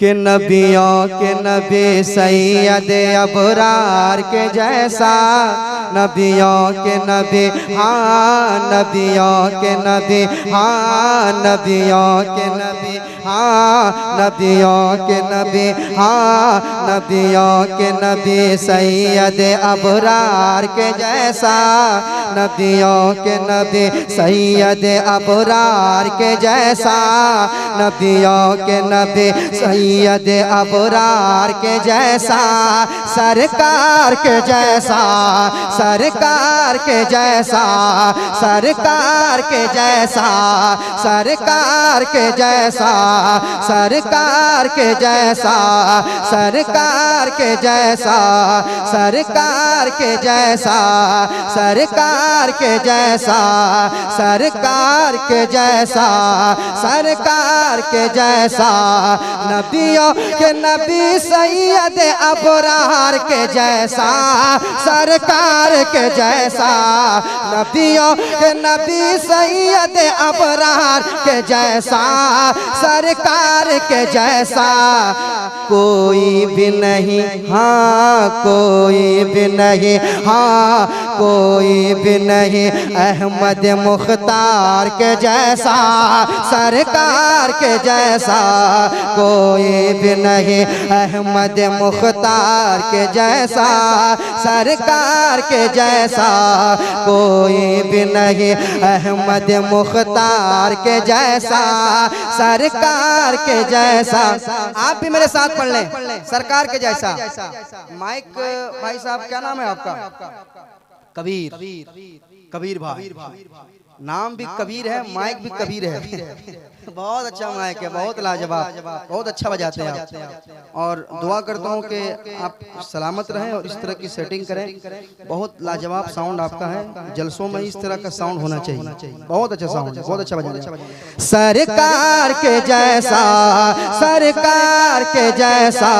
कि नबियों के नबी सैयद अबरार के जैसा, नबियों के नबी हाँ नबियों के नबी हाँ नबियों के नबी हाँ नबियों के नबी हाँ नबियों के नबी सैयद अबरार के जैसा, नबियों के नबी सैयद अबरार के जैसा, नबियों के नबी सैयद अबरार के जैसा, सरकार के जैसा, सरकार के जैसा, सरकार के जैसा, सरकार के जैसा, सरकार के जैसा, सरकार के जैसा, सरकार के जैसा, सरकार के जैसा, सरकार के जैसा, सरकार के जैसा, नबियों के नबी सैयद अबरार के जैसा, सरकार के जैसा, नबियों के नबी सैयद अबरार के जैसा, सरकार के जैसा कोई भी नहीं, हाँ कोई भी नहीं, हाँ कोई भी नहीं, अहमद मुख्तार के जैसा, सरकार के जैसा कोई भी नहीं, अहमद मुख्तार के जैसा, सरकार के जैसा कोई भी नहीं, अहमद मुख्तार के जैसा, सरकार के जैसा। आप भी मेरे साथ पढ़ लें, सरकार के जैसा। माइक भाई साहब क्या नाम है आपका? कबीर, कबीर भाई, नाम भी कबीर है, माइक भी कबीर है। बहुत अच्छा माइक है, बहुत लाजवाब, बहुत अच्छा बजाते हैं आप। और दुआ करता हूँ कि आप सलामत रहें और इस तरह की सेटिंग करें। बहुत लाजवाब साउंड आपका है, जलसों में इस तरह का साउंड होना चाहिए। बहुत अच्छा साउंड, बहुत अच्छा बजाते। सरकार के जैसा, सरकार के जैसा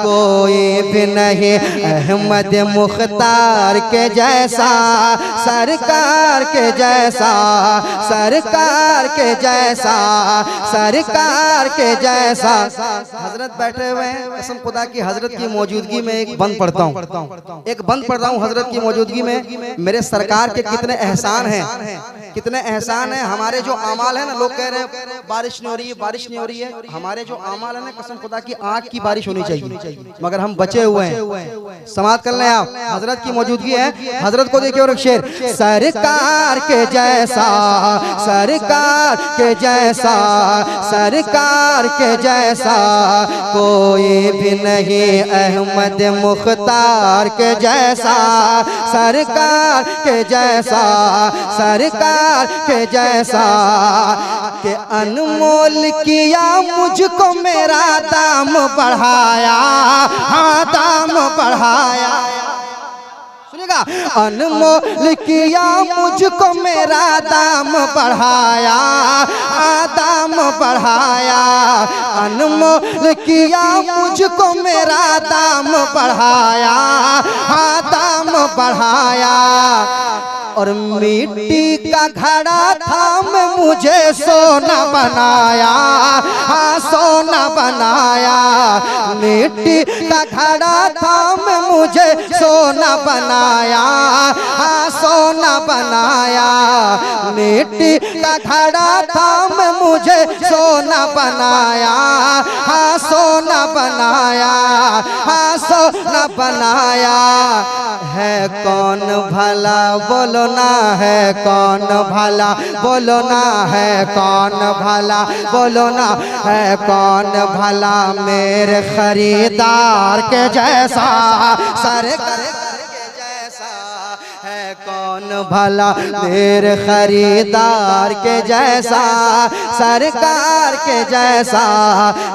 कोई भी नहीं, अहमद मुख्तार के जैसा, सरकार के जैसा, सरकार के जैसा, सरकार के जैसा। हजरत बैठे हुए हैं, कसम खुदा की हजरत की मौजूदगी में एक बंद पढ़ता हूँ, एक बंद पढ़ता हूँ हजरत की मौजूदगी में। मेरे सरकार के कितने एहसान हैं, कितने एहसान हैं। हमारे जो आमाल है ना, लोग कह रहे हैं बारिश नहीं हो रही है, बारिश नहीं हो रही है। हमारे जो आमाल है ना, कसम खुदा की आँख की बारिश होनी चाहिए, मगर हम बचे हुए हैं। समाप्त कर लें आप, हजरत की मौजूदगी है। हजरत को देखिए और एक शेर, सरकार के जैसा, सरकार के जैसा, सरकार के जैसा कोई भी नहीं, अहमद मुख्तार के जैसा, सरकार के जैसा, सरकार के जैसा। के अनमोल किया मुझको मेरा दाम बढ़ाया, हाँ दाम बढ़ाया। सुनिएगा, अनमोल किया मुझको मेरा दाम बढ़ाया, दाम बढ़ाया। अनमोल किया मुझको मेरा दाम बढ़ाया, हाँ दाम बढ़ाया। और मिट्टी का घड़ा थाम मुझे सोना बनाया, हाँ सोना बनाया। मिट्टी का घड़ा थाम मुझे सोना बनाया, हाँ सोना बनाया। मिट्टी का घड़ा थाम मुझे सोना बनाया, हाँ सोना बनाया, हाँ सोना बनाया। है कौन भला बोलो ना, है कौन भला बोलो ना, है कौन भला बोलो ना, है कौन भला मेरे खरीदार के जैसा, सरकार के जैसा। है कौन भला मेरे खरीदार के जैसा, सरकार के जैसा,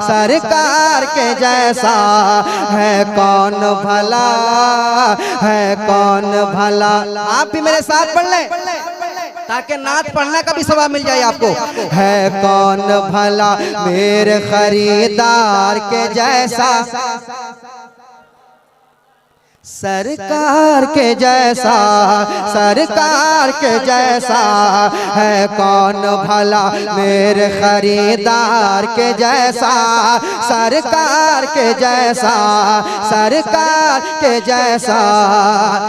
सरकार के जैसा। है कौन भला, है कौन भला। आप भी मेरे साथ पढ़ लें ताकि नात पढ़ने का भी सवाब मिल जाए आपको। है कौन भला मेरे खरीदार के जैसा, सरकार के जैसा, सरकार के जैसा है कौन भला मेरे खरीदार के जैसा, सरकार के जैसा, सरकार के जैसा।